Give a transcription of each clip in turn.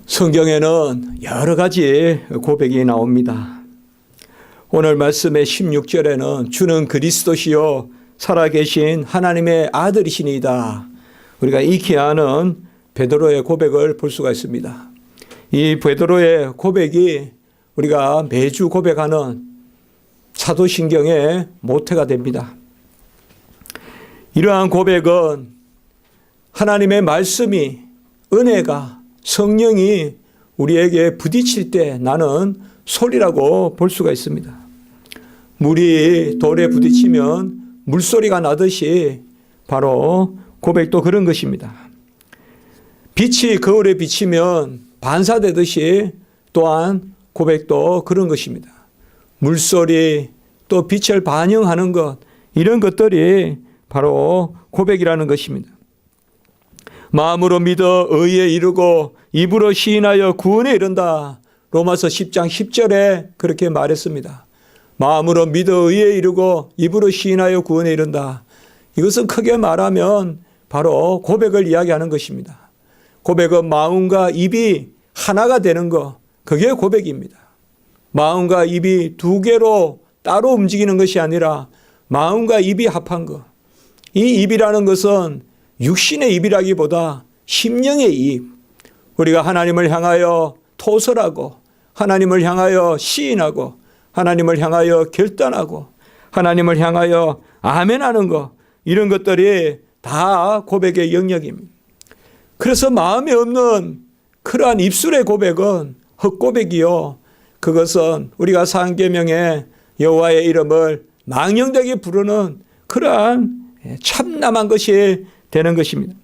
성경에는 여러 가지 고백이 나옵니다. 오늘 말씀의 16절에는 주는 그리스도시요 살아계신 하나님의 아들이시니이다. 우리가 익히 아는 베드로의 고백을 볼 수가 있습니다. 이 베드로의 고백이 우리가 매주 고백하는 사도신경의 모태가 됩니다. 이러한 고백은 하나님의 말씀이, 은혜가, 성령이 우리에게 부딪힐 때 나는 소리라고 볼 수가 있습니다. 물이 돌에 부딪히면 물소리가 나듯이 바로 고백도 그런 것입니다. 빛이 거울에 비치면 반사되듯이 또한 고백도 그런 것입니다. 물소리, 또 빛을 반영하는 것, 이런 것들이 바로 고백이라는 것입니다. 마음으로 믿어 의에 이르고 입으로 시인하여 구원에 이른다. 로마서 10장 10절에 그렇게 말했습니다. 마음으로 믿어 의에 이르고 입으로 시인하여 구원에 이른다. 이것은 크게 말하면 바로 고백을 이야기하는 것입니다. 고백은 마음과 입이 하나가 되는 것, 그게 고백입니다. 마음과 입이 두 개로 따로 움직이는 것이 아니라 마음과 입이 합한 것. 이 입이라는 것은 육신의 입이라기보다 심령의 입. 우리가 하나님을 향하여 토설하고 하나님을 향하여 시인하고 하나님을 향하여 결단하고 하나님을 향하여 아멘하는 것, 이런 것들이 다 고백의 영역입니다. 그래서 마음에 없는 그러한 입술의 고백은 헛고백이요, 그것은 우리가 사계명에 여호와의 이름을 망령되게 부르는 그러한 참남한 것이 되는 것입니다.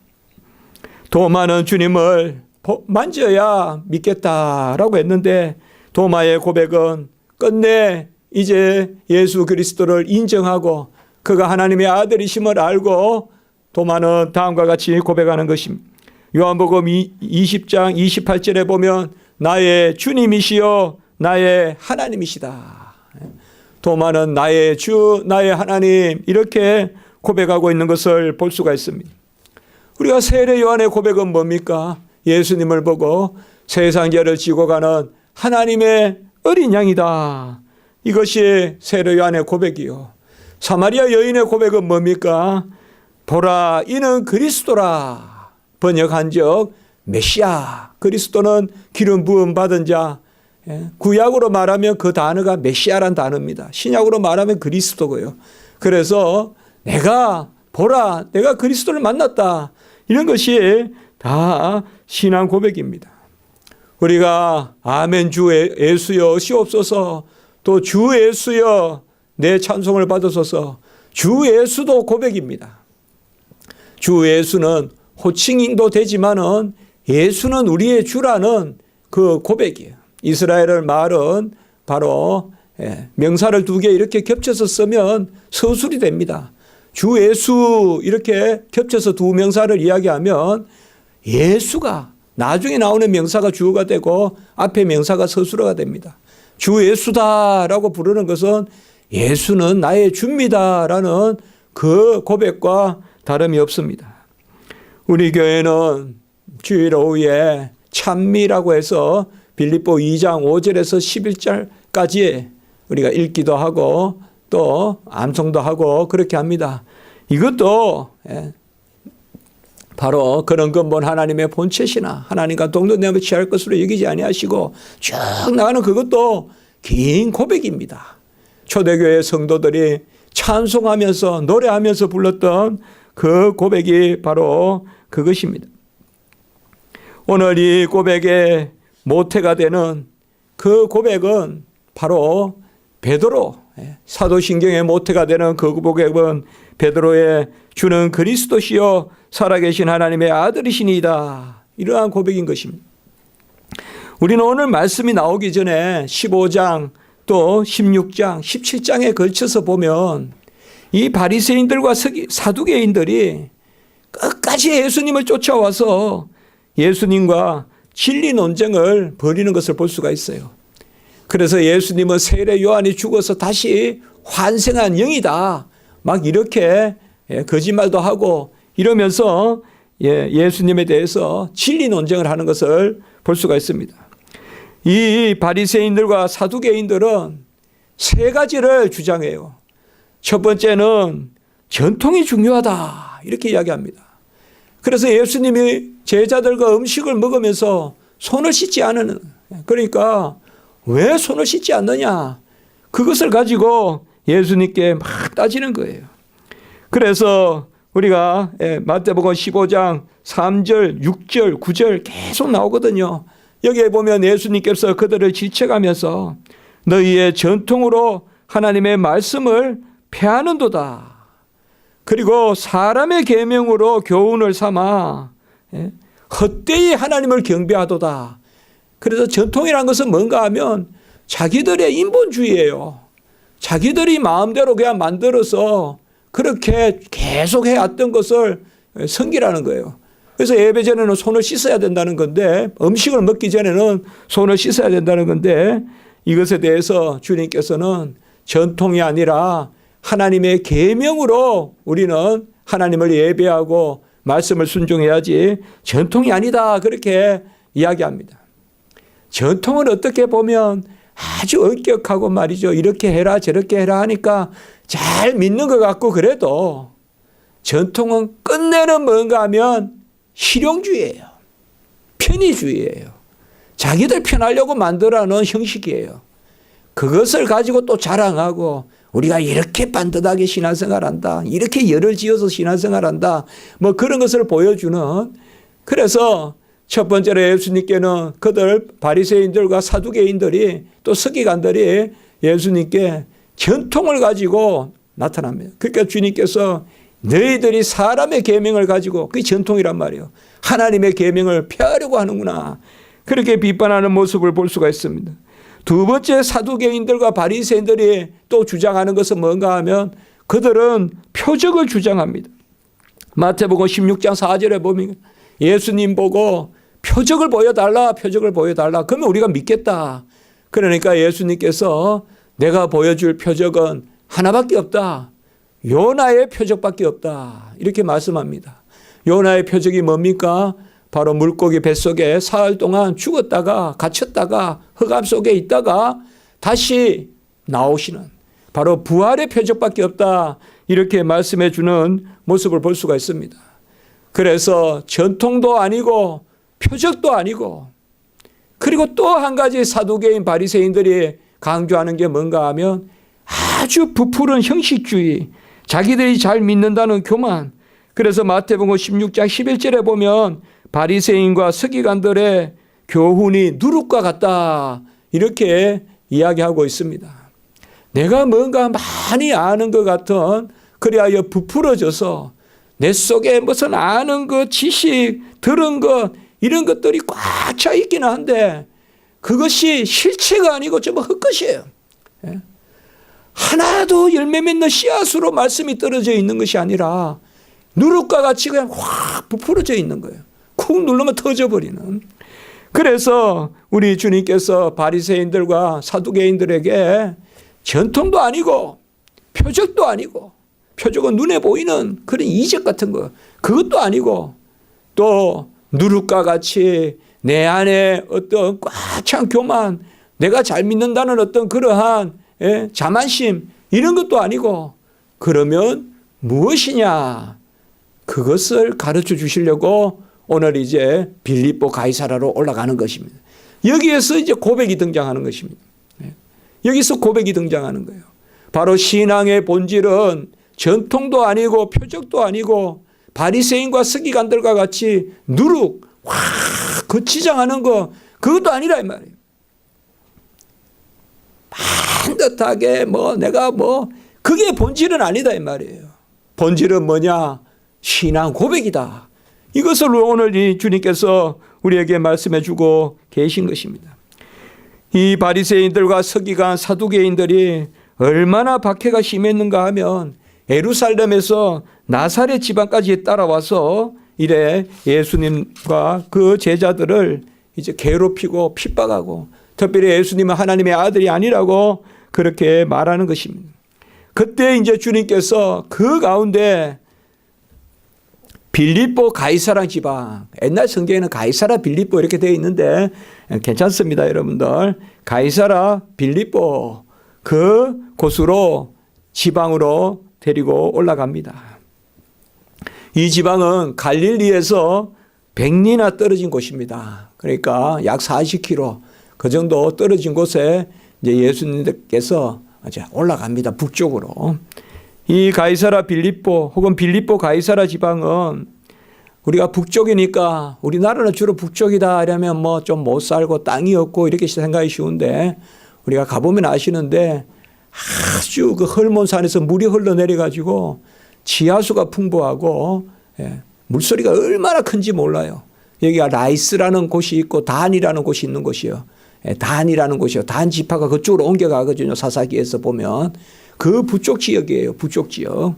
도마는 주님을 만져야 믿겠다라고 했는데 도마의 고백은 끝내 이제 예수 그리스도를 인정하고 그가 하나님의 아들이심을 알고 도마는 다음과 같이 고백하는 것입니다. 요한복음 20장 28절에 보면 나의 주님이시여 나의 하나님이시다. 도마는 나의 주, 나의 하나님, 이렇게 고백하고 있는 것을 볼 수가 있습니다. 우리가 세례 요한의 고백은 뭡니까? 예수님을 보고 세상 죄를 지고 가는 하나님의 어린 양이다. 이것이 세례 요한의 고백이요. 사마리아 여인의 고백은 뭡니까? 보라, 이는 그리스도라. 번역한적 메시아. 그리스도는 기름 부음 받은 자. 구약으로 말하면 그 단어가 메시아란 단어입니다. 신약으로 말하면 그리스도고요. 그래서 내가 보라, 내가 그리스도를 만났다. 이런 것이 다 신앙 고백입니다. 우리가 아멘 주 예수여 시옵소서, 또 주 예수여 내 찬송을 받으소서, 주 예수도 고백입니다. 주 예수는 호칭도 되지만은 예수는 우리의 주라는 그 고백이에요. 이스라엘의 말은 바로 명사를 두 개 이렇게 겹쳐서 쓰면 서술이 됩니다. 주 예수 이렇게 겹쳐서 두 명사를 이야기하면 예수가 나중에 나오는 명사가 주어가 되고 앞에 명사가 서술어가 됩니다. 주 예수다라고 부르는 것은 예수는 나의 주입니다라는 그 고백과 다름이 없습니다. 우리 교회는 주일 오후에 찬미라고 해서 빌립보 2장 5절에서 11절까지 우리가 읽기도 하고 또 암송도 하고 그렇게 합니다. 이것도 바로 그런 근본 하나님의 본체시나 하나님과 동등됨을 취할 것으로 여기지 아니하시고 쭉 나가는 그것도 긴 고백입니다. 초대교회 성도들이 찬송하면서 노래하면서 불렀던 그 고백이 바로 그것입니다. 오늘 이 고백의 모태가 되는 그 고백은 바로 베드로, 사도신경의 모태가 되는 그 고백은 베드로의 주는 그리스도시요 살아계신 하나님의 아들이시니이다. 이러한 고백인 것입니다. 우리는 오늘 말씀이 나오기 전에 15장 또 16장, 17장에 걸쳐서 보면 이 바리새인들과 사두개인들이 끝까지 예수님을 쫓아와서 예수님과 진리 논쟁을 벌이는 것을 볼 수가 있어요. 그래서 예수님은 세례 요한이 죽어서 다시 환생한 영이다. 막 이렇게 거짓말도 하고 이러면서 예수님에 대해서 진리 논쟁을 하는 것을 볼 수가 있습니다. 이 바리새인들과 사두개인들은 세 가지를 주장해요. 첫 번째는 전통이 중요하다 이렇게 이야기합니다. 그래서 예수님이 제자들과 음식을 먹으면서 손을 씻지 않는, 그러니까 왜 손을 씻지 않느냐, 그것을 가지고 예수님께 막 따지는 거예요. 그래서 우리가 마태복음 15장 3절, 6절, 9절 계속 나오거든요. 여기에 보면 예수님께서 그들을 지쳐가면서 너희의 전통으로 하나님의 말씀을 폐하는도다. 그리고 사람의 계명으로 교훈을 삼아 헛되이 하나님을 경배하도다. 그래서 전통이라는 것은 뭔가 하면 자기들의 인본주의예요. 자기들이 마음대로 그냥 만들어서 그렇게 계속 해왔던 것을 섬기라는 거예요. 그래서 예배 전에는 손을 씻어야 된다는 건데, 음식을 먹기 전에는 손을 씻어야 된다는 건데, 이것에 대해서 주님께서는 전통이 아니라 하나님의 계명으로 우리는 하나님을 예배하고 말씀을 순종해야지 전통이 아니다, 그렇게 이야기합니다. 전통은 어떻게 보면 아주 엄격하고 말이죠. 이렇게 해라 저렇게 해라 하니까 잘 믿는 것 같고, 그래도 전통은 끝내는 뭔가 하면 실용주의예요. 편의주의예요. 자기들 편하려고 만들어놓은 형식이에요. 그것을 가지고 또 자랑하고 우리가 이렇게 반듯하게 신앙생활한다, 이렇게 열을 지어서 신앙생활한다, 뭐 그런 것을 보여주는. 그래서 첫 번째로 예수님께는 그들 바리새인들과 사두개인들이 또 서기관들이 예수님께 전통을 가지고 나타납니다. 그러니까 주님께서 너희들이 사람의 계명을 가지고, 그게 전통이란 말이에요, 하나님의 계명을 폐하려고 하는구나, 그렇게 비판하는 모습을 볼 수가 있습니다. 두 번째, 사두개인들과 바리새인들이 또 주장하는 것은 뭔가 하면 그들은 표적을 주장합니다. 마태복음 16장 4절에 보면 예수님 보고 표적을 보여달라, 표적을 보여달라. 그러면 우리가 믿겠다. 그러니까 예수님께서 내가 보여줄 표적은 하나밖에 없다. 요나의 표적밖에 없다. 이렇게 말씀합니다. 요나의 표적이 뭡니까? 바로 물고기 뱃속에 사흘 동안 죽었다가 갇혔다가 흑암 속에 있다가 다시 나오시는, 바로 부활의 표적밖에 없다. 이렇게 말씀해 주는 모습을 볼 수가 있습니다. 그래서 전통도 아니고 표적도 아니고, 그리고 또 한 가지 사두개인 바리새인들이 강조하는 게 뭔가 하면 아주 부풀은 형식주의, 자기들이 잘 믿는다는 교만. 그래서 마태복음 16장 11절에 보면 바리새인과 서기관들의 교훈이 누룩과 같다, 이렇게 이야기하고 있습니다. 내가 뭔가 많이 아는 것 같은, 그리하여 부풀어져서 내 속에 무슨 아는 것, 지식, 들은 것, 이런 것들이 꽉 차 있기는 한데 그것이 실체가 아니고 전부 흙것이에요. 하나도 열매 맺는 씨앗으로 말씀이 떨어져 있는 것이 아니라 누룩과 같이 그냥 확 부풀어져 있는 거예요. 쿡 누르면 터져버리는. 그래서 우리 주님께서 바리새인들과 사두개인들에게 전통도 아니고 표적도 아니고, 표적은 눈에 보이는 그런 이적 같은 거, 그것도 아니고, 또 누룩과 같이 내 안에 어떤 꽉 찬 교만, 내가 잘 믿는다는 어떤 그러한 자만심, 이런 것도 아니고, 그러면 무엇이냐, 그것을 가르쳐 주시려고 오늘 이제 빌립보 가이사라로 올라가는 것입니다. 여기에서 이제 고백이 등장하는 것입니다. 여기서 고백이 등장하는 거예요. 바로 신앙의 본질은 전통도 아니고 표적도 아니고 바리새인과 서기관들과 같이 누룩 확 거치장하는 거, 그것도 아니라 이 말이에요. 반듯하게 내가 그게 본질은 아니다 이 말이에요. 본질은 뭐냐? 신앙 고백이다. 이것을 오늘 이 주님께서 우리에게 말씀해 주고 계신 것입니다. 이 바리새인들과 서기관, 사두개인들이 얼마나 박해가 심했는가 하면 예루살렘에서 나사렛 지방까지 따라와서 이래 예수님과 그 제자들을 이제 괴롭히고 핍박하고, 특별히 예수님은 하나님의 아들이 아니라고 그렇게 말하는 것입니다. 그때 이제 주님께서 그 가운데 빌립보 가이사라 지방. 옛날 성경에는 가이사라 빌립보 이렇게 되어 있는데 괜찮습니다, 여러분들. 가이사라 빌립보 그 곳으로 지방으로 데리고 올라갑니다. 이 지방은 갈릴리에서 100리나 떨어진 곳입니다. 그러니까 약 40km 그 정도 떨어진 곳에 이제 예수님께서 이제 올라갑니다. 북쪽으로. 이 가이사라 빌립보 혹은 빌립보 가이사라 지방은 우리가 북쪽이니까 우리나라는 주로 북쪽이다 하려면 뭐 좀 못 살고 땅이 없고 이렇게 생각이 쉬운데 우리가 가보면 아시는데 아주 그 헐몬산에서 물이 흘러내려 가지고 지하수가 풍부하고 물소리가 얼마나 큰지 몰라요. 여기가 라이스라는 곳이 있고 단이라는 곳이 있는 곳이요. 단이라는 곳이요. 단 지파가 그쪽으로 옮겨가거든요. 사사기에서 보면 그 북쪽 지역이에요. 북쪽 지역.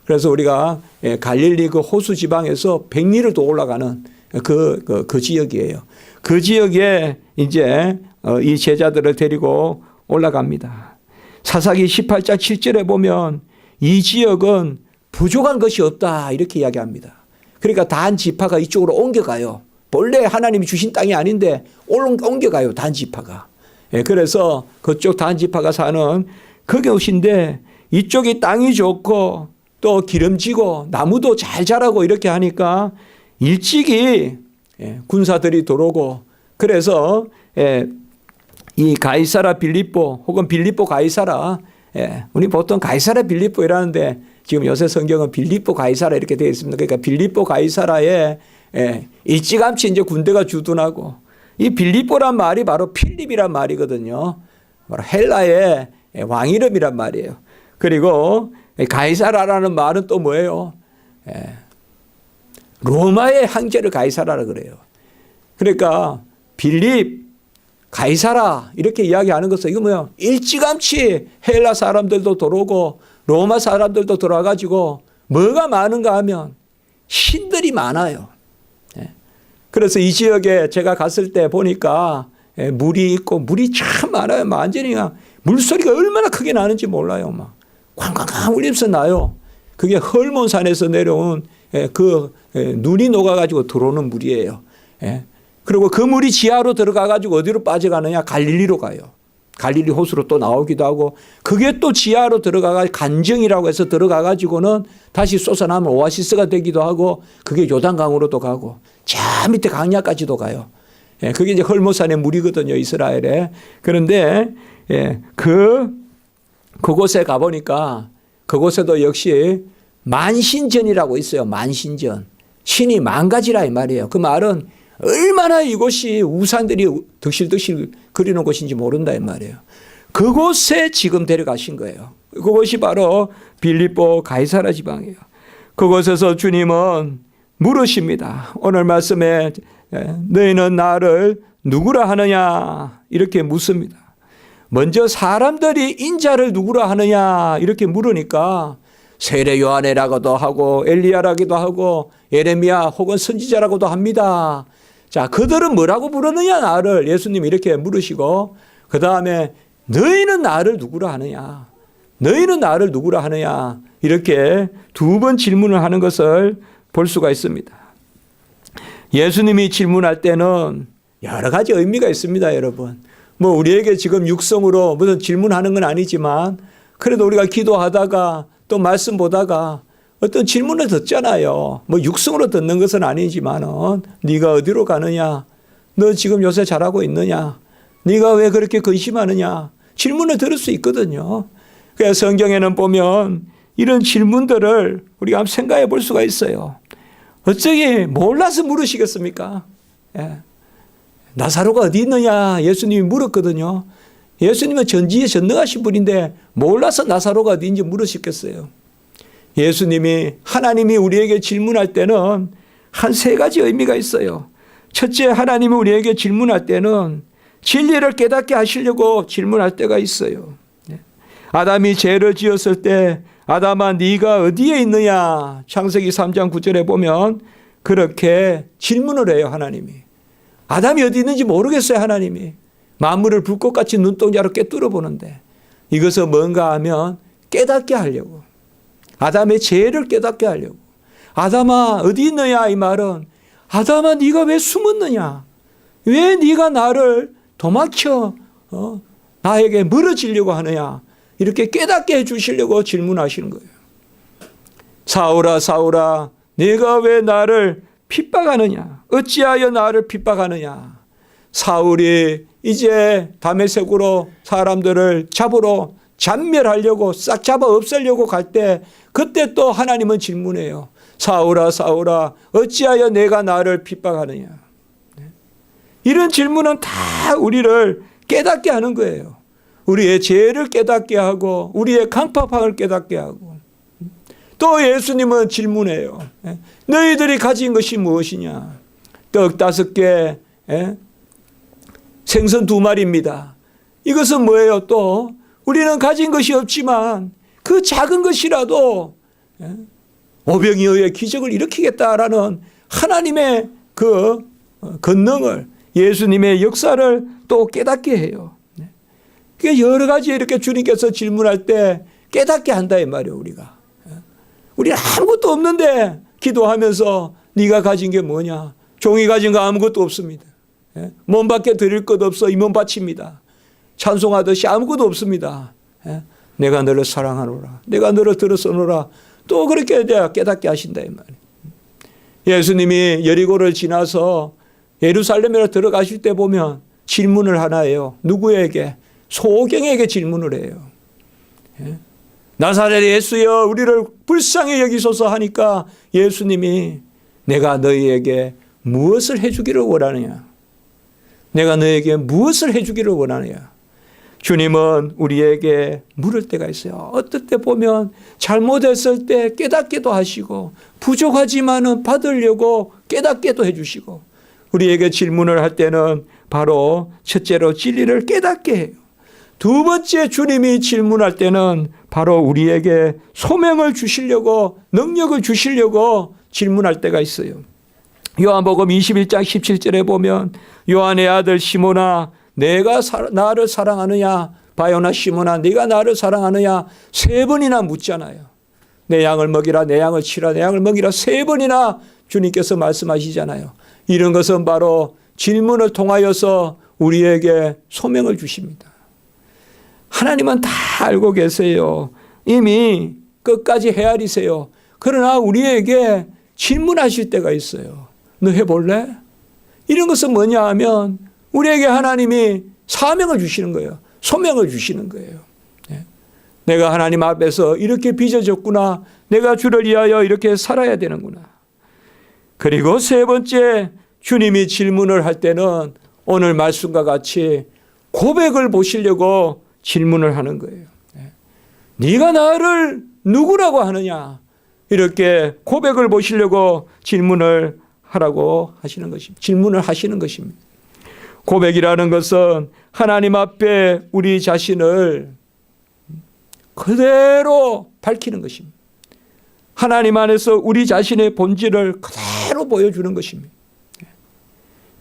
그래서 우리가 갈릴리 그 호수 지방에서 100리를 더 올라가는 그 지역이에요. 그 지역에 이제 이 제자들을 데리고 올라갑니다. 사사기 18장 7절에 보면 이 지역은 부족한 것이 없다 이렇게 이야기합니다. 그러니까 단 지파가 이쪽으로 옮겨가요. 본래 하나님이 주신 땅이 아닌데 옮겨가요. 단 지파가. 그래서 그쪽 단 지파가 사는 그 곳인데 이쪽이 땅이 좋고 또 기름지고 나무도 잘 자라고 이렇게 하니까 일찍이 군사들이 들어오고 그래서 이 가이사라 빌립보 혹은 빌립보 가이사라 우리 보통 가이사라 빌립보 이라는데 지금 요새 성경은 빌립보 가이사라 이렇게 되어 있습니다. 그러니까 빌립보 가이사라에 일찌감치 이제 군대가 주둔하고 이 빌립보란 말이 바로 필립이란 말이거든요. 바로 헬라의 왕 이름이란 말이에요. 그리고 가이사라라는 말은 또 뭐예요? 로마의 황제를 가이사라라 그래요. 그러니까 빌립, 가이사라 이렇게 이야기하는 것은 이거 뭐야? 일찌감치 헬라 사람들도 들어오고 로마 사람들도 들어와가지고 뭐가 많은가 하면 신들이 많아요. 그래서 이 지역에 제가 갔을 때 보니까 물이 있고 물이 참 많아요. 완전히 물소리가 얼마나 크게 나는지 몰라요. 막 꽝꽝꽝 울리면서 나요. 그게 헐몬산에서 내려온 그 눈이 녹아가지고 들어오는 물이에요. 그리고 그 물이 지하로 들어가가지고 어디로 빠져가느냐? 갈릴리로 가요. 갈릴리 호수로 또 나오기도 하고 그게 또 지하로 들어가가 간정이라고 해서 들어가가지고는 다시 솟아나면 오아시스가 되기도 하고 그게 요단강으로도 가고 저 밑에 강야까지도 가요. 그게 이제 헐몬산의 물이거든요. 이스라엘에. 그런데 그곳에 가보니까 그곳에도 역시 만신전이라고 있어요. 만신전. 신이 만 가지라 이 말이에요. 그 말은 얼마나 이곳이 우산들이 득실득실 그리는 곳인지 모른다 이 말이에요. 그곳에 지금 데려가신 거예요. 그곳이 바로 빌립보 가이사라 지방이에요. 그곳에서 주님은 물으십니다. 오늘 말씀에 너희는 나를 누구라 하느냐 이렇게 묻습니다. 먼저 사람들이 인자를 누구라 하느냐 이렇게 물으니까 세례 요한이라고도 하고 엘리야라기도 하고 예레미야 혹은 선지자라고도 합니다. 자, 그들은 뭐라고 부르느냐 나를 예수님이 이렇게 물으시고 그 다음에 너희는 나를 누구라 하느냐 너희는 나를 누구라 하느냐 이렇게 두 번 질문을 하는 것을 볼 수가 있습니다. 예수님이 질문할 때는 여러 가지 의미가 있습니다. 여러분 뭐 우리에게 지금 육성으로 무슨 질문하는 건 아니지만 그래도 우리가 기도하다가 또 말씀 보다가 어떤 질문을 듣잖아요. 뭐 육성으로 듣는 것은 아니지만은 네가 어디로 가느냐? 너 지금 요새 잘하고 있느냐? 네가 왜 그렇게 근심하느냐? 질문을 들을 수 있거든요. 그래서 성경에는 보면 이런 질문들을 우리가 한번 생각해 볼 수가 있어요. 어쩌기 몰라서 물으시겠습니까? 나사로가 어디 있느냐? 예수님이 물었거든요. 예수님은 전지에 전능하신 분인데 몰라서 나사로가 어디인지 물으셨겠어요. 예수님이 하나님이 우리에게 질문할 때는 한 세 가지 의미가 있어요. 첫째, 하나님이 우리에게 질문할 때는 진리를 깨닫게 하시려고 질문할 때가 있어요. 아담이 죄를 지었을 때 아담아 네가 어디에 있느냐 창세기 3장 9절에 보면 그렇게 질문을 해요. 하나님이. 아담이 어디 있는지 모르겠어요. 하나님이. 만물을 불꽃같이 눈동자로 꿰뚫어 보는데 이것은 뭔가 하면 깨닫게 하려고. 아담의 죄를 깨닫게 하려고. 아담아 어디 있느냐? 이 말은 아담아 네가 왜 숨었느냐? 왜 네가 나를 도망쳐 나에게 멀어지려고 하느냐? 이렇게 깨닫게 해주시려고 질문하시는 거예요. 사울아 사울아 네가 왜 나를 핍박하느냐? 어찌하여 나를 핍박하느냐? 사울이 이제 다메섹으로 사람들을 잡으러 잔멸하려고 싹 잡아 없애려고 갈 때 그때 또 하나님은 질문해요. 사울아 사울아 어찌하여 내가 나를 핍박하느냐? 이런 질문은 다 우리를 깨닫게 하는 거예요. 우리의 죄를 깨닫게 하고 우리의 강팍함을 깨닫게 하고 또 예수님은 질문해요. 너희들이 가진 것이 무엇이냐? 떡 5개, 생선 2마리입니다. 이것은 뭐예요? 또 우리는 가진 것이 없지만 그 작은 것이라도 오병이어의 기적을 일으키겠다라는 하나님의 그 권능을 예수님의 역사를 또 깨닫게 해요. 그러니까 여러 가지 이렇게 주님께서 질문할 때 깨닫게 한다 이 말이에요. 우리는 아무것도 없는데 기도하면서 네가 가진 게 뭐냐? 종이 가진 거 아무것도 없습니다. 몸밖에 드릴 것 없어 이 몸 바칩니다. 찬송하듯이 아무것도 없습니다. 내가 너를 사랑하노라. 내가 너를 들었으노라. 또 그렇게 깨닫게 하신다 이 말이에요. 예수님이 여리고를 지나서 예루살렘에 들어가실 때 보면 질문을 하나 해요. 누구에게? 소경에게 질문을 해요. 나사렛 예수여 우리를 불쌍히 여기소서 하니까 예수님이 내가 너희에게 무엇을 해주기를 원하느냐? 내가 너에게 무엇을 해주기를 원하느냐? 주님은 우리에게 물을 때가 있어요. 어떨 때 보면 잘못했을 때 깨닫게도 하시고 부족하지만은 받으려고 깨닫게도 해주시고 우리에게 질문을 할 때는 바로 첫째로 진리를 깨닫게 해요. 두 번째 주님이 질문할 때는 바로 우리에게 소명을 주시려고 능력을 주시려고 질문할 때가 있어요. 요한복음 21장 17절에 보면 요한의 아들 시몬아 내가 나를 사랑하느냐? 바요나 시몬아 네가 나를 사랑하느냐? 3번이나 묻잖아요. 내 양을 먹이라 내 양을 치라 내 양을 먹이라 3번이나 주님께서 말씀하시잖아요. 이런 것은 바로 질문을 통하여서 우리에게 소명을 주십니다. 하나님은 다 알고 계세요. 이미 끝까지 헤아리세요. 그러나 우리에게 질문하실 때가 있어요. 너 해볼래? 이런 것은 뭐냐 하면 우리에게 하나님이 사명을 주시는 거예요. 소명을 주시는 거예요. 내가 하나님 앞에서 이렇게 빚어졌구나. 내가 주를 위하여 이렇게 살아야 되는구나. 그리고 세 번째 주님이 질문을 할 때는 오늘 말씀과 같이 고백을 보시려고 질문을 하는 거예요. 네가 나를 누구라고 하느냐? 이렇게 고백을 보시려고 질문을 하시는 것입니다. 고백이라는 것은 하나님 앞에 우리 자신을 그대로 밝히는 것입니다. 하나님 안에서 우리 자신의 본질을 그대로 보여주는 것입니다.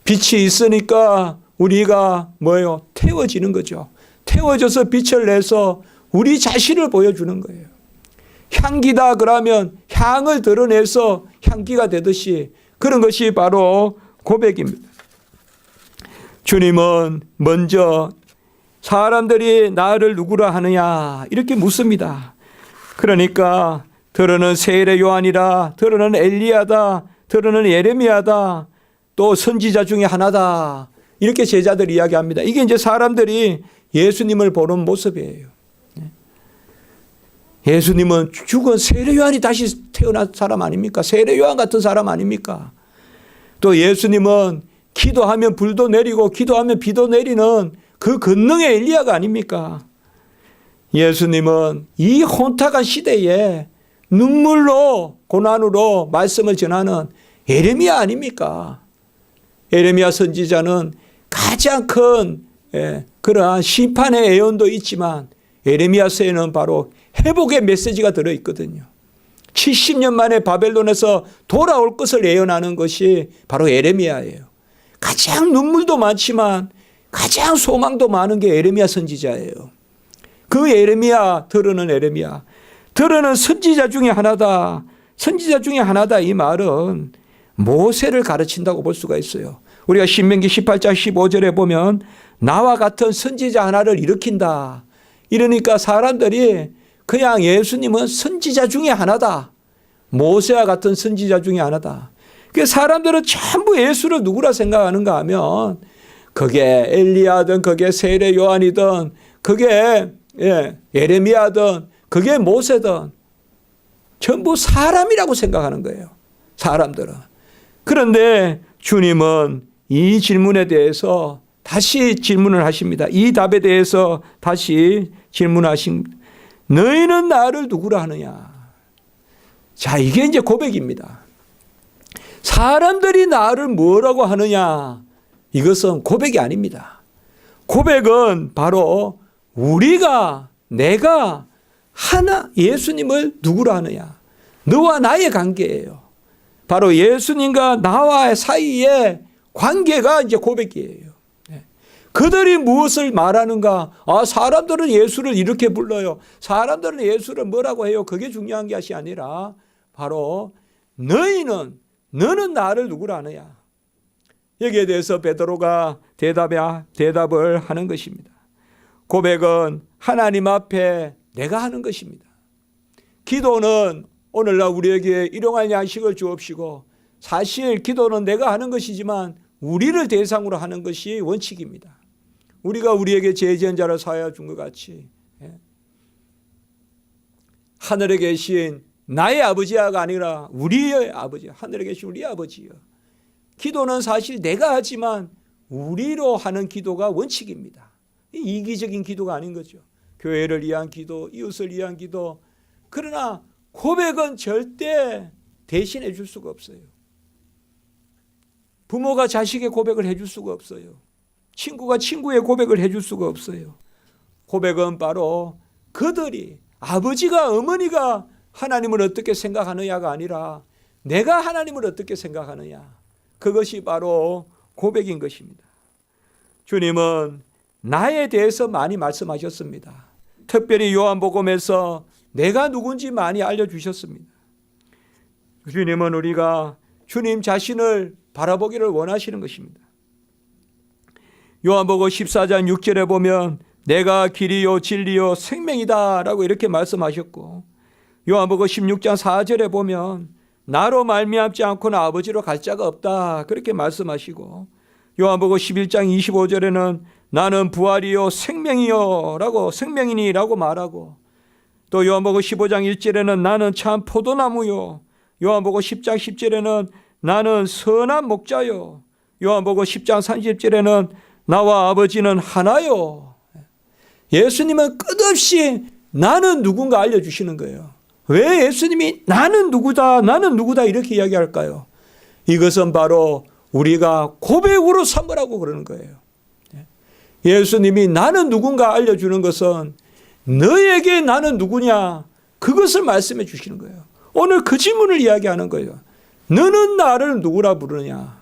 빛이 있으니까 우리가 뭐예요? 태워지는 거죠. 태워져서 빛을 내서 우리 자신을 보여주는 거예요. 향기다 그러면 향을 드러내서 향기가 되듯이 그런 것이 바로 고백입니다. 주님은 먼저 사람들이 나를 누구라 하느냐 이렇게 묻습니다. 그러니까 들으는 세례 요한이라 들으는 엘리야다 들으는 예레미야다 또 선지자 중에 하나다 이렇게 제자들이 이야기합니다. 이게 이제 사람들이 예수님을 보는 모습이에요. 예수님은 죽은 세례 요한이 다시 태어난 사람 아닙니까? 세례 요한 같은 사람 아닙니까? 또 예수님은 기도하면 불도 내리고 기도하면 비도 내리는 그 권능의 엘리야가 아닙니까? 예수님은 이 혼탁한 시대에 눈물로 고난으로 말씀을 전하는 예레미야 아닙니까? 예레미야 선지자는 가장 큰 그러한 심판의 예언도 있지만 예레미야서에는 바로 회복의 메시지가 들어있거든요. 70년 만에 바벨론에서 돌아올 것을 예언하는 것이 바로 예레미야예요. 가장 눈물도 많지만 가장 소망도 많은 게 예레미야 선지자예요. 그 예레미야 들으는 선지자 중에 하나다. 선지자 중에 하나다 이 말은 모세를 가르친다고 볼 수가 있어요. 우리가 신명기 18장 15절에 보면 나와 같은 선지자 하나를 일으킨다. 이러니까 사람들이 그냥 예수님은 선지자 중에 하나다. 모세와 같은 선지자 중에 하나다. 그 사람들은 전부 예수를 누구라 생각하는가 하면 그게 엘리야든 그게 세례 요한이든 그게 예레미야든 그게 모세든 전부 사람이라고 생각하는 거예요. 사람들은. 그런데 주님은 이 질문에 대해서 다시 질문을 하십니다. 이 답에 대해서 다시 질문하십니다. 너희는 나를 누구라 하느냐? 자, 이게 이제 고백입니다. 사람들이 나를 뭐라고 하느냐? 이것은 고백이 아닙니다. 고백은 바로 내가 하나 예수님을 누구라 하느냐? 너와 나의 관계예요. 바로 예수님과 나와 사이의 관계가 이제 고백이에요. 그들이 무엇을 말하는가? 사람들은 예수를 이렇게 불러요. 사람들은 예수를 뭐라고 해요? 그게 중요한 것이 아니라 바로 너는 나를 누구라 하느냐? 여기에 대해서 베드로가 대답을 하는 것입니다. 고백은 하나님 앞에 내가 하는 것입니다. 기도는 오늘날 우리에게 일용할 양식을 주옵시고, 사실 기도는 내가 하는 것이지만 우리를 대상으로 하는 것이 원칙입니다. 우리가 우리에게 죄 지은 자를 사하여 준 것 같이 하늘에 계신 나의 아버지가 아니라 우리의 아버지, 하늘에 계신 우리 아버지요. 기도는 사실 내가 하지만 우리로 하는 기도가 원칙입니다. 이기적인 기도가 아닌 거죠. 교회를 위한 기도, 이웃을 위한 기도. 그러나 고백은 절대 대신해 줄 수가 없어요. 부모가 자식의 고백을 해줄 수가 없어요. 친구가 친구의 고백을 해줄 수가 없어요. 고백은 바로 그들이, 아버지가 어머니가 하나님을 어떻게 생각하느냐가 아니라 내가 하나님을 어떻게 생각하느냐. 그것이 바로 고백인 것입니다. 주님은 나에 대해서 많이 말씀하셨습니다. 특별히 요한복음에서 내가 누군지 많이 알려주셨습니다. 주님은 우리가 주님 자신을 바라보기를 원하시는 것입니다. 요한복음 14장 6절에 보면 내가 길이요 진리요 생명이다 라고 이렇게 말씀하셨고, 요한복음 16장 4절에 보면 나로 말미암지 않고는 아버지로 갈 자가 없다 그렇게 말씀하시고, 요한복음 11장 25절에는 나는 부활이요 생명이요 라고 생명이니 라고 말하고, 또 요한복음 15장 1절에는 나는 참 포도나무요, 요한복음 10장 10절에는 나는 선한 목자요, 요한복음 10장 30절에는 나와 아버지는 하나요. 예수님은 끝없이 나는 누군가 알려주시는 거예요. 왜 예수님이 나는 누구다 이렇게 이야기할까요? 이것은 바로 우리가 고백으로 삼으라고 그러는 거예요. 예수님이 나는 누군가 알려주는 것은 너에게 나는 누구냐, 그것을 말씀해 주시는 거예요. 오늘 그 질문을 이야기하는 거예요. 너는 나를 누구라 부르냐?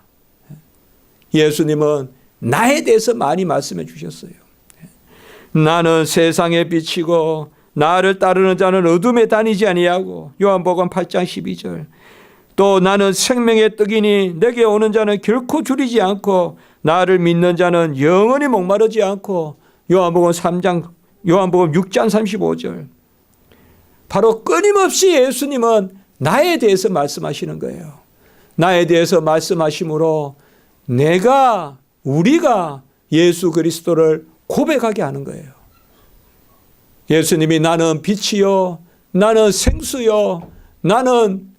예수님은 나에 대해서 많이 말씀해 주셨어요. 나는 세상의 빛이고 나를 따르는 자는 어둠에 다니지 아니하고, 요한복음 8장 12절. 또 나는 생명의 떡이니 내게 오는 자는 결코 줄이지 않고 나를 믿는 자는 영원히 목마르지 않고, 요한복음 6장 35절. 바로 끊임없이 예수님은 나에 대해서 말씀하시는 거예요. 나에 대해서 말씀하심으로 우리가 예수 그리스도를 고백하게 하는 거예요. 예수님이 나는 빛이요, 나는 생수요, 나는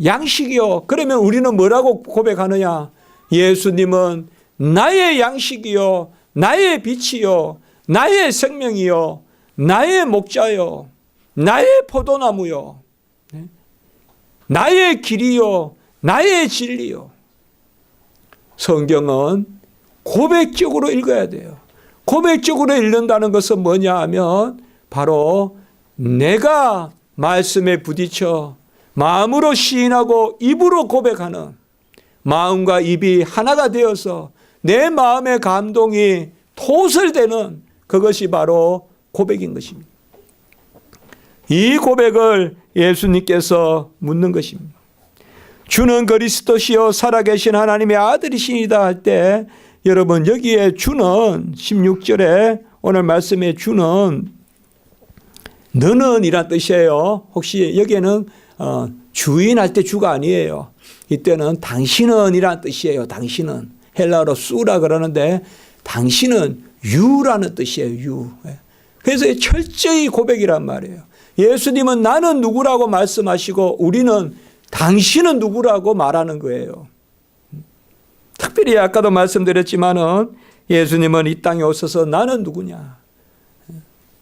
양식이요. 그러면 우리는 뭐라고 고백하느냐? 예수님은 나의 양식이요, 나의 빛이요, 나의 생명이요, 나의 목자요, 나의 포도나무요, 나의 길이요, 나의 진리요. 성경은 고백적으로 읽어야 돼요. 고백적으로 읽는다는 것은 뭐냐 하면 바로 내가 말씀에 부딪혀 마음으로 시인하고 입으로 고백하는, 마음과 입이 하나가 되어서 내 마음의 감동이 토설되는 그것이 바로 고백인 것입니다. 이 고백을 예수님께서 묻는 것입니다. 주는 그리스도시요 살아계신 하나님의 아들이시니다 할 때 여러분 여기에 주는 16절에 오늘 말씀의 주는 너는 이란 뜻이에요. 혹시 여기에는 주인할 때 주가 아니에요. 이때는 당신은 이란 뜻이에요. 당신은 헬라어로 수라 그러는데 당신은 유라는 뜻이에요. 유. 그래서 철저히 고백이란 말이에요. 예수님은 나는 누구라고 말씀하시고 우리는 당신은 누구라고 말하는 거예요. 특별히 아까도 말씀드렸지만은 예수님은 이 땅에 오셔서 나는 누구냐.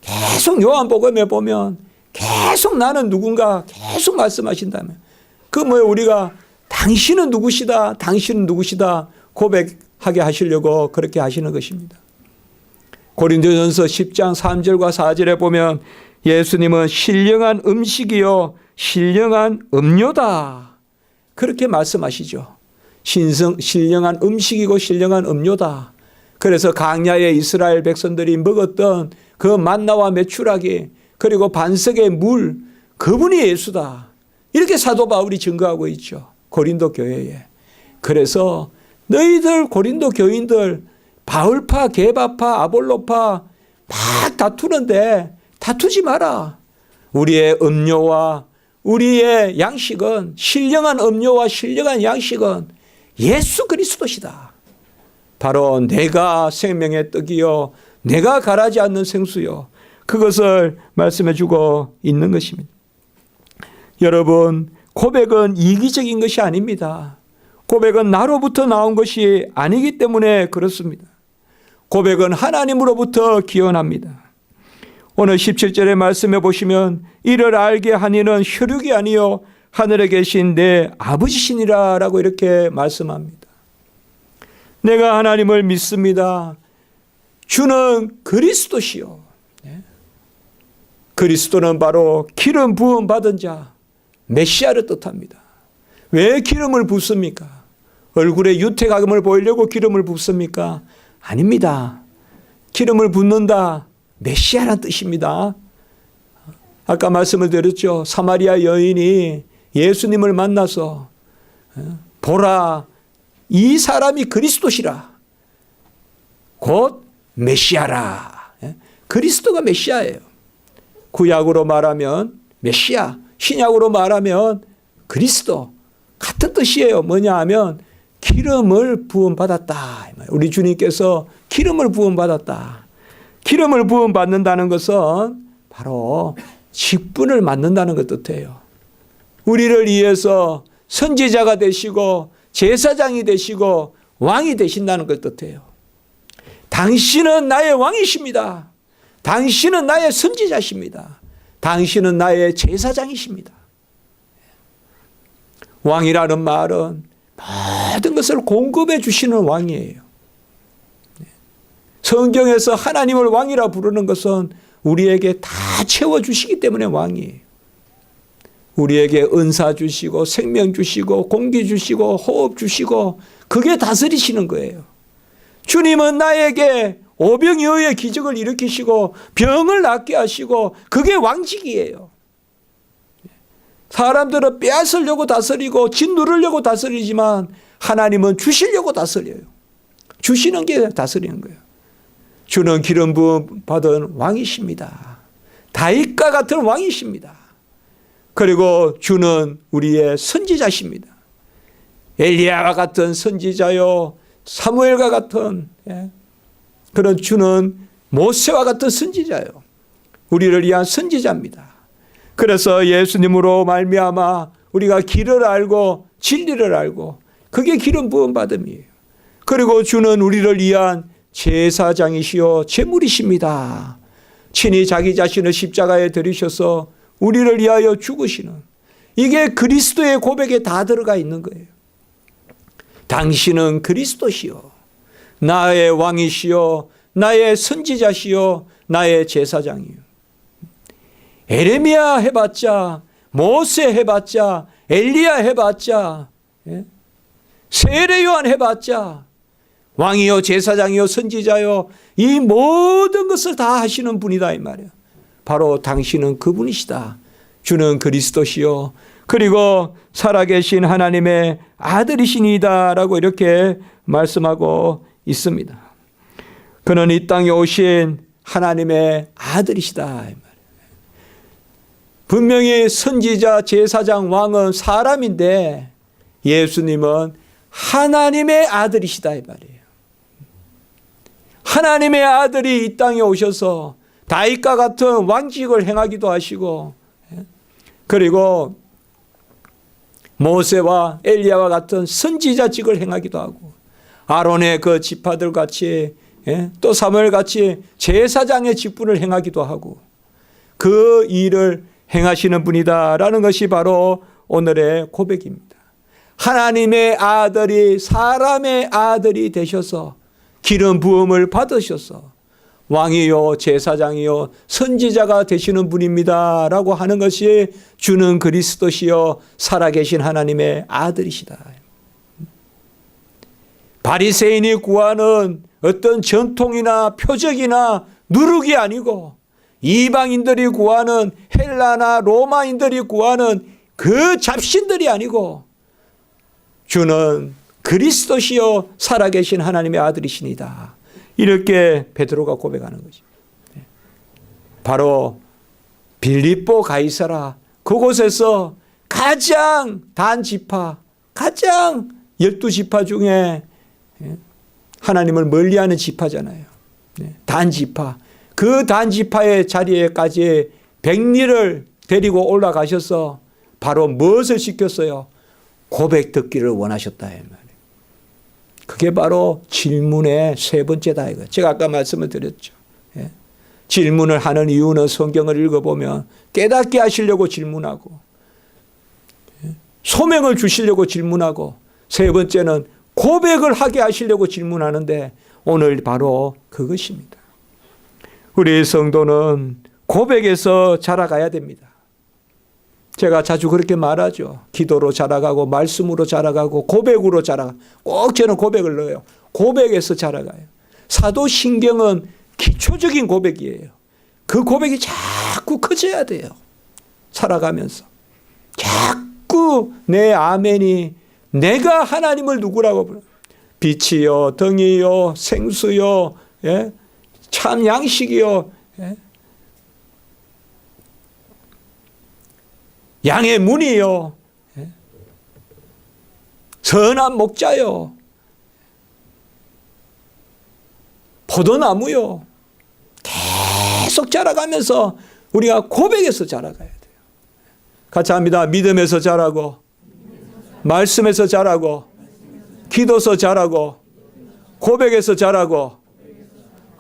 계속 요한복음에 보면 계속 나는 누군가 계속 말씀하신다면 그 뭐예요? 우리가 당신은 누구시다, 당신은 누구시다 고백하게 하시려고 그렇게 하시는 것입니다. 고린도전서 10장 3절과 4절에 보면 예수님은 신령한 음식이요 신령한 음료다 그렇게 말씀하시죠. 신령한 음식이고 신령한 음료다. 그래서 강야에 이스라엘 백성들이 먹었던 그 만나와 메추라기 그리고 반석의 물 그분이 예수다. 이렇게 사도 바울이 증거하고 있죠. 고린도 교회에. 그래서 너희들 고린도 교인들 바울파 게바파 아볼로파 막 다투는데 다투지 마라. 우리의 음료와 우리의 양식은 신령한 음료와 신령한 양식은 예수 그리스도시다. 바로 내가 생명의 떡이요 내가 가라지 않는 생수요 그것을 말씀해 주고 있는 것입니다. 여러분 고백은 이기적인 것이 아닙니다. 고백은 나로부터 나온 것이 아니기 때문에 그렇습니다. 고백은 하나님으로부터 기원합니다. 오늘 17절의 말씀해 보시면 이를 알게 하니는 혈육이 아니요 하늘에 계신 내 아버지시니라 라고 이렇게 말씀합니다. 내가 하나님을 믿습니다. 주는 그리스도시요. 그리스도는 바로 기름 부음 받은 자 메시아를 뜻합니다. 왜 기름을 붓습니까? 얼굴에 유태감을 보이려고 기름을 붓습니까? 아닙니다. 기름을 붓는다. 메시아란 뜻입니다. 아까 말씀을 드렸죠. 사마리아 여인이 예수님을 만나서 보라 이 사람이 그리스도시라. 곧 메시아라. 그리스도가 메시아예요. 구약으로 말하면 메시아, 신약으로 말하면 그리스도 같은 뜻이에요. 뭐냐 하면 기름을 부음받았다. 우리 주님께서 기름을 부음받았다. 기름을 부음받는다는 것은 바로 직분을 맡는다는 것 뜻이에요. 우리를 위해서 선지자가 되시고 제사장이 되시고 왕이 되신다는 것 뜻이에요. 당신은 나의 왕이십니다. 당신은 나의 선지자십니다. 당신은 나의 제사장이십니다. 왕이라는 말은 모든 것을 공급해 주시는 왕이에요. 성경에서 하나님을 왕이라 부르는 것은 우리에게 다 채워주시기 때문에 왕이에요. 우리에게 은사 주시고 생명 주시고 공기 주시고 호흡 주시고 그게 다스리시는 거예요. 주님은 나에게 오병이어의 기적을 일으키시고 병을 낫게 하시고 그게 왕직이에요. 사람들은 빼앗으려고 다스리고 짓누르려고 다스리지만 하나님은 주시려고 다스려요. 주시는 게 다스리는 거예요. 주는 기름 부음 받은 왕이십니다. 다윗과 같은 왕이십니다. 그리고 주는 우리의 선지자십니다. 엘리야와 같은 선지자요 사무엘과 같은 그런 주는 모세와 같은 선지자요. 우리를 위한 선지자입니다. 그래서 예수님으로 말미암아 우리가 길을 알고 진리를 알고 그게 기름 부음 받음이에요. 그리고 주는 우리를 위한 제사장이시요 제물이십니다. 친히 자기 자신을 십자가에 들이셔서 우리를 위하여 죽으시는 이게 그리스도의 고백에 다 들어가 있는 거예요. 당신은 그리스도시요 나의 왕이시요 나의 선지자시요 나의 제사장이요. 에레미야 해봤자 모세 해봤자 엘리야 해봤자 세례 요한 해봤자 왕이요 제사장이요 선지자요 이 모든 것을 다 하시는 분이다 이 말이에요. 바로 당신은 그분이시다. 주는 그리스도시요 그리고 살아계신 하나님의 아들이시니다라고 이렇게 말씀하고 있습니다. 그는 이 땅에 오신 하나님의 아들이시다. 분명히 선지자, 제사장, 왕은 사람인데 예수님은 하나님의 아들이시다 이 말이에요. 하나님의 아들이 이 땅에 오셔서 다윗과 같은 왕직을 행하기도 하시고, 그리고 모세와 엘리야와 같은 선지자직을 행하기도 하고, 아론의 그 지파들 같이 또 사무엘 같이 제사장의 직분을 행하기도 하고, 그 일을 행하시는 분이다라는 것이 바로 오늘의 고백입니다. 하나님의 아들이 사람의 아들이 되셔서 기름 부음을 받으셔서 왕이요 제사장이요 선지자가 되시는 분입니다 라고 하는 것이 주는 그리스도시요 살아계신 하나님의 아들이시다. 바리새인이 구하는 어떤 전통이나 표적이나 누룩이 아니고 이방인들이 구하는 헬라나 로마인들이 구하는 그 잡신들이 아니고 주는 그리스도시요 살아계신 하나님의 아들이시니다. 이렇게 베드로가 고백하는 거죠. 바로 빌립보 가이사라 그곳에서 가장 단지파, 가장 12지파 중에 하나님을 멀리하는 지파잖아요. 단지파. 그 단지파의 자리에까지 백리를 데리고 올라가셔서 바로 무엇을 시켰어요? 고백 듣기를 원하셨다 이 말이에요. 그게 바로 질문의 세 번째다 이거. 제가 아까 말씀을 드렸죠. 질문을 하는 이유는 성경을 읽어보면 깨닫게 하시려고 질문하고, 소명을 주시려고 질문하고, 세 번째는 고백을 하게 하시려고 질문하는데 오늘 바로 그것입니다. 우리 성도는 고백에서 자라가야 됩니다. 제가 자주 그렇게 말하죠. 기도로 자라가고 말씀으로 자라가고 고백으로 자라가. 꼭 저는 고백을 넣어요. 고백에서 자라가요. 사도신경은 기초적인 고백이에요. 그 고백이 자꾸 커져야 돼요. 살아가면서. 자꾸 내 아멘이 내가 하나님을 누구라고 불러. 빛이요 덩이요 생수요 참 양식이요 양의 문이요 선한 목자요 포도나무요. 계속 자라가면서 우리가 고백에서 자라가야 돼요. 같이 합니다. 믿음에서 자라고 말씀에서 자라고 기도에서 자라고 고백에서 자라고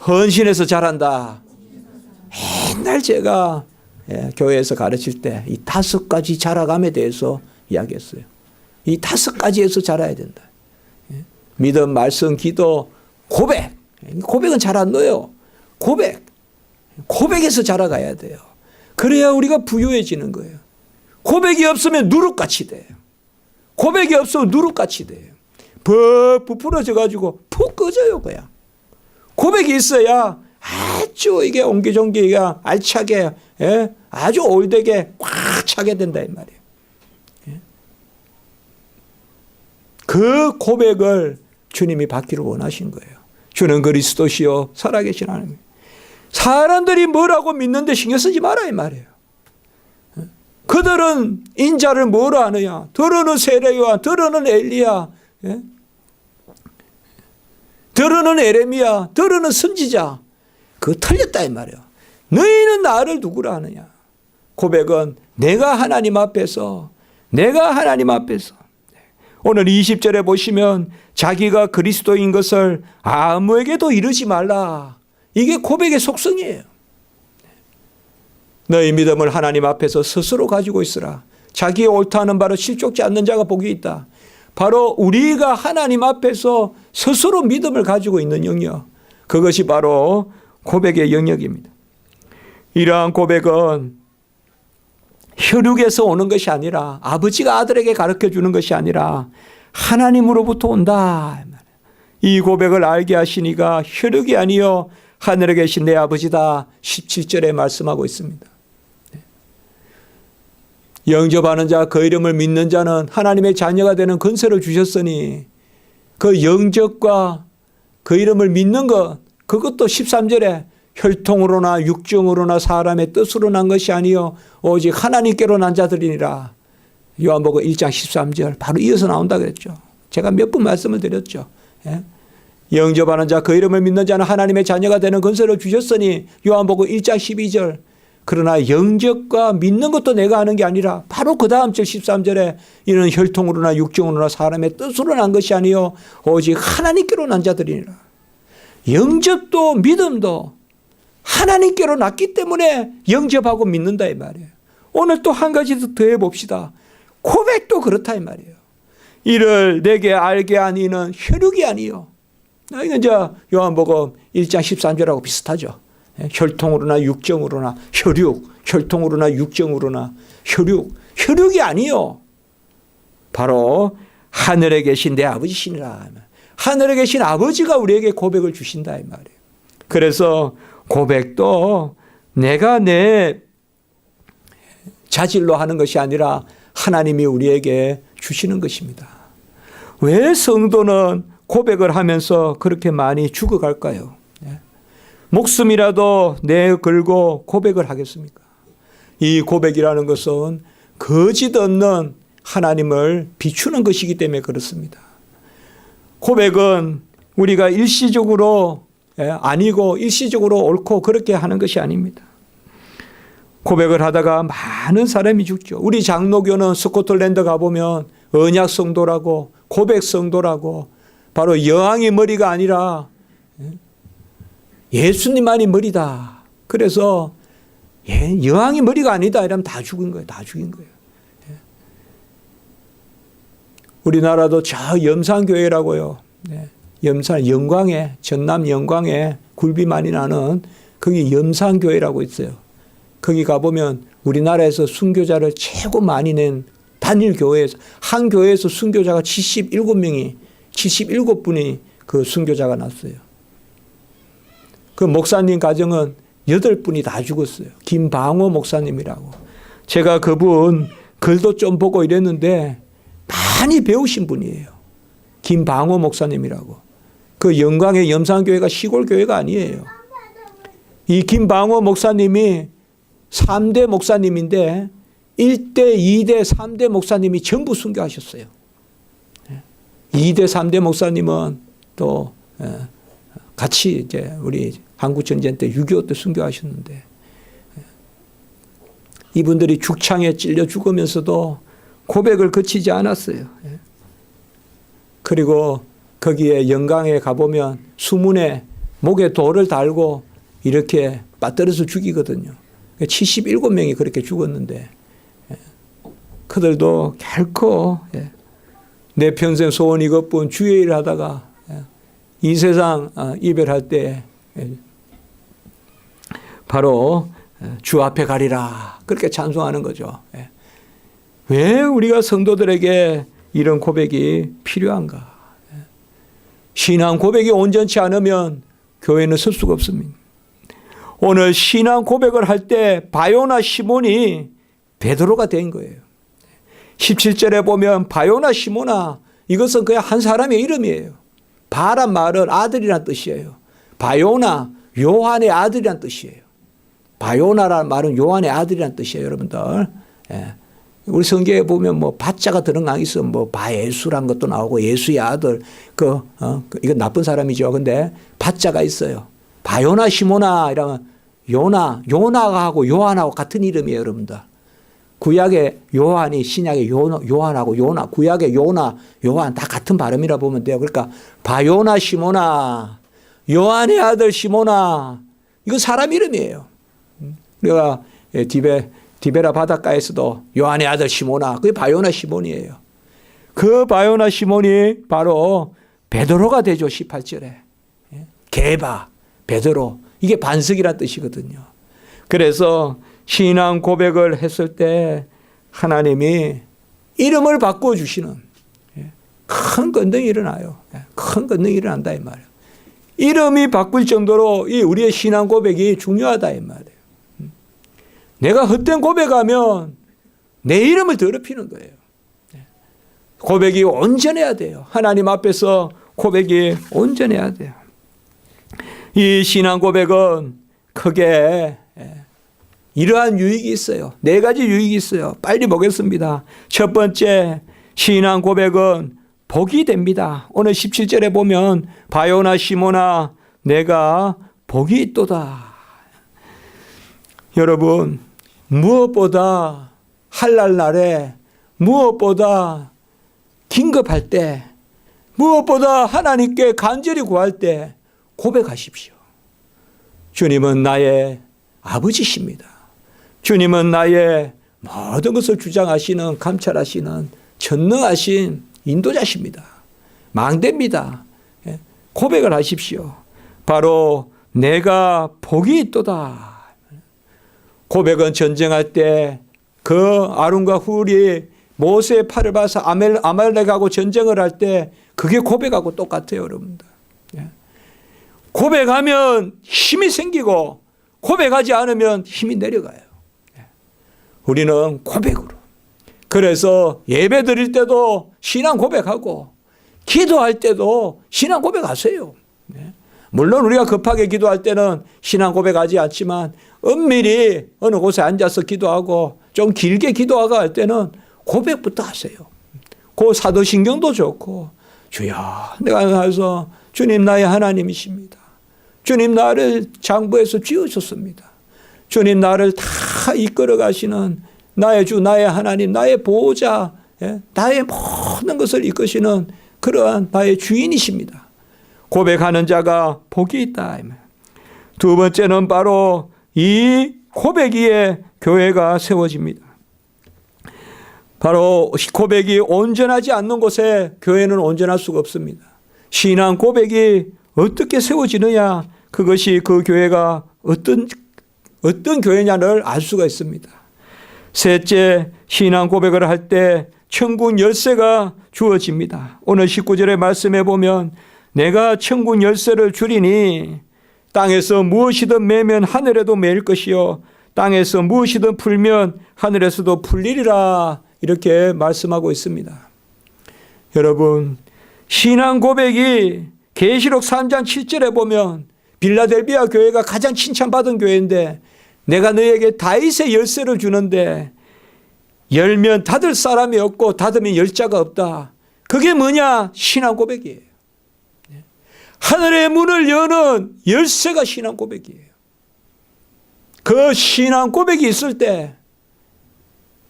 헌신에서 자란다. 옛날 제가 교회에서 가르칠 때 이 5가지 자라감에 대해서 이야기했어요. 이 5가지에서 자라야 된다. 믿음, 말씀, 기도, 고백. 고백은 잘 안 넣어요. 고백에서 자라가야 돼요. 그래야 우리가 부유해지는 거예요. 고백이 없으면 누룩같이 돼요. 고백이 없으면 누룩같이 돼요. 부풀어져 가지고 푹 꺼져요 그냥. 고백이 있어야 아주 이게 옹기종기 알차게 아주 올되게 꽉 차게 된다 이 말이에요. 그 고백을 주님이 받기를 원하신 거예요. 주는 그리스도시요 살아계신 하나님. 사람들이 뭐라고 믿는데 신경 쓰지 마라 이 말이에요. 그들은 인자를 뭐로 아느냐. 들으는 세례요한, 들으는 엘리야, 들으는 에레미야, 들으는 선지자. 그거 틀렸다 이 말이에요. 너희는 나를 누구라 하느냐. 고백은 내가 하나님 앞에서 오늘 20절에 보시면 자기가 그리스도인 것을 아무에게도 이르지 말라. 이게 고백의 속성이에요. 너희 믿음을 하나님 앞에서 스스로 가지고 있으라. 자기의 옳다는 바로 실족지 않는 자가 복이 있다. 바로 우리가 하나님 앞에서 스스로 믿음을 가지고 있는 영역. 그것이 바로 고백의 영역입니다. 이러한 고백은 혈육에서 오는 것이 아니라 아버지가 아들에게 가르쳐 주는 것이 아니라 하나님으로부터 온다. 이 고백을 알게 하시니가 혈육이 아니요 하늘에 계신 내 아버지다. 17절에 말씀하고 있습니다. 영접하는 자 그 이름을 믿는 자는 하나님의 자녀가 되는 권세를 주셨으니 그 영접과 그 이름을 믿는 것 그것도 13절에 혈통으로나 육정으로나 사람의 뜻으로 난 것이 아니요 오직 하나님께로 난 자들이니라. 요한복음 1장 13절 바로 이어서 나온다 그랬죠. 제가 몇 번 말씀을 드렸죠. 예? 영접하는 자 그 이름을 믿는 자는 하나님의 자녀가 되는 권세를 주셨으니 요한복음 1장 12절 그러나 영접과 믿는 것도 내가 하는 게 아니라 바로 그 다음 절 13절에 이는 혈통으로나 육정으로나 사람의 뜻으로 난 것이 아니요 오직 하나님께로 난 자들이니라. 영접도 믿음도 하나님께로 났기 때문에 영접하고 믿는다 이 말이에요. 오늘 또 한 가지 더 더해 봅시다. 고백도 그렇다 이 말이에요. 이를 내게 알게 한 이는 혈육이 아니요. 이건 이제 요한복음 1장 13절하고 비슷하죠. 혈통으로나 육정으로나 혈육, 혈통으로나 육정으로나 혈육이 아니요. 바로 하늘에 계신 내 아버지시니라. 하늘에 계신 아버지가 우리에게 고백을 주신다 이 말이에요. 그래서 고백도 내가 내 자질로 하는 것이 아니라 하나님이 우리에게 주시는 것입니다. 왜 성도는 고백을 하면서 그렇게 많이 죽어갈까요? 목숨이라도 내걸고 고백을 하겠습니까? 이 고백이라는 것은 거짓 없는 하나님을 비추는 것이기 때문에 그렇습니다. 고백은 우리가 일시적으로 아니고 일시적으로 옳고 그렇게 하는 것이 아닙니다. 고백을 하다가 많은 사람이 죽죠. 우리 장로교는 스코틀랜드 가보면 언약 성도라고 고백 성도라고 바로 여왕의 머리가 아니라 예수님만이 머리다. 그래서 여왕의 머리가 아니다 이러면 다 죽은 거예요. 다 죽인 거예요. 우리나라도 저 염산교회라고요. 염산 영광에 전남 영광에 굴비 많이 나는 거기 염산교회라고 있어요. 거기 가보면 우리나라에서 순교자를 최고 많이 낸 단일 교회에서 한 교회에서 순교자가 77분이 그 순교자가 났어요. 그 목사님 가정은 8분이 다 죽었어요. 김방호 목사님이라고. 제가 그분 글도 좀 보고 이랬는데 많이 배우신 분이에요. 김방호 목사님이라고. 그 영광의 염산교회가 시골 교회가 아니에요. 이 김방호 목사님이 3대 목사님인데 1대, 2대, 3대 목사님이 전부 순교하셨어요. 2대, 3대 목사님은 또 같이 이제 우리 한국전쟁 때 6.25 때 순교하셨는데 이분들이 죽창에 찔려 죽으면서도 고백을 그치지 않았어요. 그리고 거기에 영광에 가보면 수문에 목에 돌을 달고 이렇게 빠뜨려서 죽이거든요. 77명이 그렇게 죽었는데 그들도 결코 내 평생 소원 이것뿐 주의 일 하다가 이 세상 이별할 때 바로 주 앞에 가리라 그렇게 찬송하는 거죠. 왜 우리가 성도들에게 이런 고백이 필요한가? 신앙 고백이 온전치 않으면 교회는 설 수가 없습니다. 오늘 신앙 고백을 할 때 바요나 시몬이 베드로가 된 거예요. 17절에 보면 바요나 시몬아 이것은 그냥 한 사람의 이름이에요. 바란 말은 아들이란 뜻이에요. 바요나 요한의 아들이란 뜻이에요. 바요나라는 말은 요한의 아들이란 뜻이에요, 여러분들. 우리 성경에 보면 뭐 바자가 들어가 있어 뭐 바예수란 것도 나오고 예수의 아들 이건 나쁜 사람이죠. 근데 바자가 있어요. 바요나 시모나 이러면 요나하고 요한하고 같은 이름이에요, 여러분들. 구약의 요한이 신약의 요한하고 요나, 구약의 요나, 요한 다 같은 발음이라 보면 돼요. 그러니까 바요나 시모나, 요한의 아들 시모나, 이거 사람 이름이에요. 우리가 디베라 바닷가에서도 요한의 아들 시모나, 그게 바요나 시몬이에요. 그 바요나 시몬이 바로 베드로가 되죠, 18절에. 게바, 베드로. 이게 반석이란 뜻이거든요. 그래서 신앙 고백을 했을 때 하나님이 이름을 바꿔주시는 큰 건능이 일어나요. 큰 건능이 일어난다 이 말이에요. 이름이 바꿀 정도로 이 우리의 신앙 고백이 중요하다 이 말이에요. 내가 헛된 고백하면 내 이름을 더럽히는 거예요. 고백이 온전해야 돼요. 하나님 앞에서 고백이 온전해야 돼요. 이 신앙 고백은 크게 이러한 유익이 있어요. 4가지 유익이 있어요. 빨리 보겠습니다. 첫 번째, 신앙 고백은 복이 됩니다. 오늘 17절에 보면 바요나 시모나 내가 복이 있도다. 여러분, 무엇보다 할랄 날에, 무엇보다 긴급할 때, 무엇보다 하나님께 간절히 구할 때 고백하십시오. 주님은 나의 아버지십니다. 주님은 나의 모든 것을 주장하시는, 감찰하시는 전능하신 인도자십니다. 망대입니다. 고백을 하십시오. 바로 내가 복이 있도다. 고백은 전쟁할 때 그 아론과 훌이 모세의 팔을 봐서 아말렉하고 전쟁을 할 때 그게 고백하고 똑같아요, 여러분들. 고백하면 힘이 생기고 고백하지 않으면 힘이 내려가요. 우리는 고백으로. 그래서 예배 드릴 때도 신앙 고백하고 기도할 때도 신앙 고백하세요. 물론 우리가 급하게 기도할 때는 신앙 고백하지 않지만 은밀히 어느 곳에 앉아서 기도하고 좀 길게 기도하고 할 때는 고백부터 하세요. 그 사도신경도 좋고 주여 내가 가서 주님 나의 하나님이십니다. 주님 나를 장부에서 쥐어줬습니다. 주님 나를 다 이끌어 가시는 나의 주 나의 하나님 나의 보호자 나의 모든 것을 이끄시는 그러한 나의 주인이십니다. 고백하는 자가 복이 있다. 두 번째는 바로 이 고백 위에 교회가 세워집니다. 바로 고백이 온전하지 않는 곳에 교회는 온전할 수가 없습니다. 신앙 고백이 어떻게 세워지느냐, 그것이 그 교회가 어떤 교회냐를 알 수가 있습니다. 셋째, 신앙 고백을 할 때 천국 열쇠가 주어집니다. 오늘 19절의 말씀에 보면 내가 천국 열쇠를 주리니 땅에서 무엇이든 매면 하늘에도 매일 것이요 땅에서 무엇이든 풀면 하늘에서도 풀리리라 이렇게 말씀하고 있습니다. 여러분, 신앙 고백이 계시록 3장 7절에 보면 빌라델비아 교회가 가장 칭찬받은 교회인데 내가 너에게 다윗의 열쇠를 주는데 열면 닫을 사람이 없고 닫으면 열 자가 없다. 그게 뭐냐? 신앙 고백이에요. 하늘의 문을 여는 열쇠가 신앙 고백이에요. 그 신앙 고백이 있을 때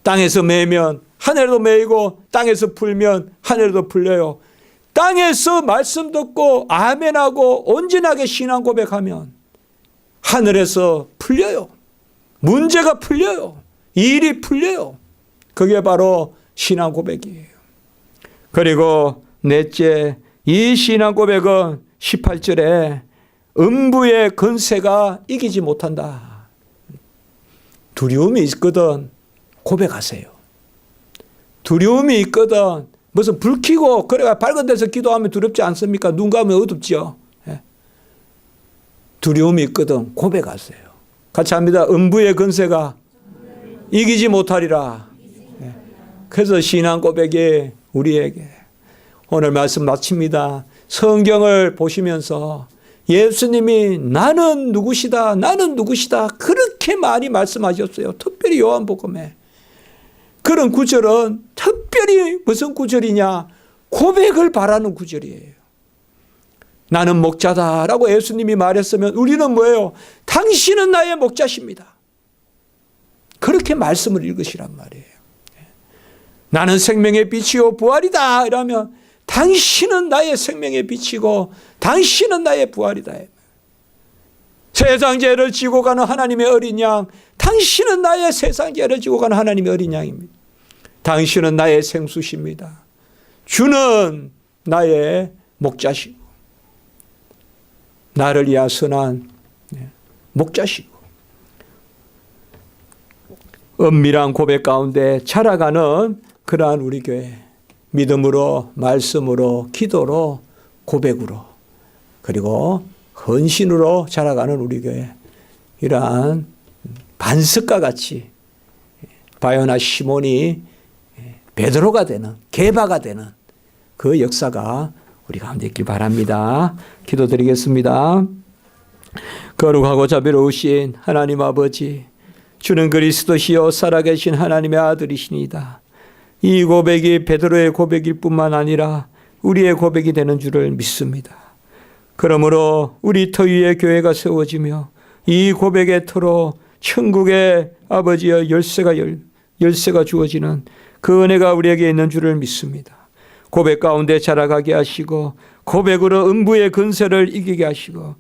땅에서 매면 하늘에도 매이고 땅에서 풀면 하늘에도 풀려요. 땅에서 말씀 듣고 아멘하고 온전하게 신앙 고백하면 하늘에서 풀려요. 문제가 풀려요. 일이 풀려요. 그게 바로 신앙 고백이에요. 그리고 넷째, 이 신앙 고백은 18절에 음부의 권세가 이기지 못한다. 두려움이 있거든 고백하세요. 두려움이 있거든 무슨 불 켜고 그래가 밝은 데서 기도하면 두렵지 않습니까? 눈 감으면 어둡죠. 두려움이 있거든 고백하세요. 같이 합니다. 음부의 권세가 이기지 못하리라. 그래서 신앙 고백이 우리에게 오늘 말씀 마칩니다. 성경을 보시면서 예수님이 나는 누구시다 나는 누구시다 그렇게 많이 말씀하셨어요. 특별히 요한복음에. 그런 구절은 특별히 무슨 구절이냐, 고백을 바라는 구절이에요. 나는 목자다라고 예수님이 말했으면 우리는 뭐예요? 당신은 나의 목자십니다. 그렇게 말씀을 읽으시란 말이에요. 나는 생명의 빛이요 부활이다 이러면 당신은 나의 생명의 빛이고 당신은 나의 부활이다. 세상 죄를 지고 가는 하나님의 어린 양, 당신은 나의 세상 죄를 지고 가는 하나님의 어린 양입니다. 당신은 나의 생수십니다. 주는 나의 목자시고 나를 야선한 목자시고 은밀한 고백 가운데 자라가는 그러한 우리 교회, 믿음으로 말씀으로 기도로 고백으로 그리고 헌신으로 자라가는 우리 교회, 이러한 반석과 같이 바요나 시몬이 베드로가 되는, 게바가 되는 그 역사가 우리 가운데 있길 바랍니다. 기도드리겠습니다. 거룩하고 자비로우신 하나님 아버지, 주는 그리스도시요 살아계신 하나님의 아들이시니다. 이 고백이 베드로의 고백일 뿐만 아니라 우리의 고백이 되는 줄을 믿습니다. 그러므로 우리 터 위에 교회가 세워지며 이 고백의 터로 천국의 아버지의 열쇠가 주어지는 그 은혜가 우리에게 있는 줄을 믿습니다. 고백 가운데 자라가게 하시고 고백으로 음부의 근세를 이기게 하시고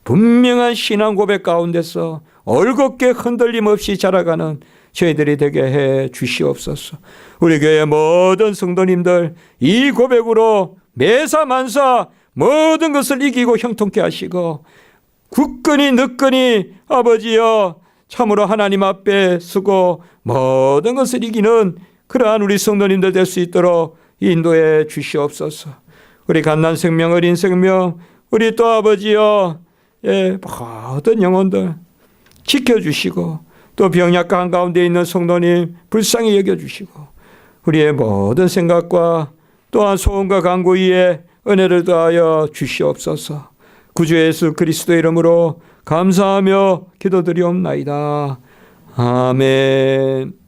분명한 신앙 고백 가운데서 얼겁게 흔들림 없이 자라가는 저희들이 되게 해 주시옵소서. 우리 교회 모든 성도님들 이 고백으로 매사 만사 모든 것을 이기고 형통케 하시고 굳건히 늦건히 아버지여 참으로 하나님 앞에 서고 모든 것을 이기는 그러한 우리 성도님들 될 수 있도록 인도해 주시옵소서. 우리 갓난 생명, 어린 생명, 우리 또 아버지여 모든 영혼들 지켜주시고 또 병약한 가운데 있는 성도님 불쌍히 여겨주시고 우리의 모든 생각과 또한 소원과 간구 위에 은혜를 더하여 주시옵소서. 구주 예수 그리스도의 이름으로 감사하며 기도드리옵나이다. 아멘.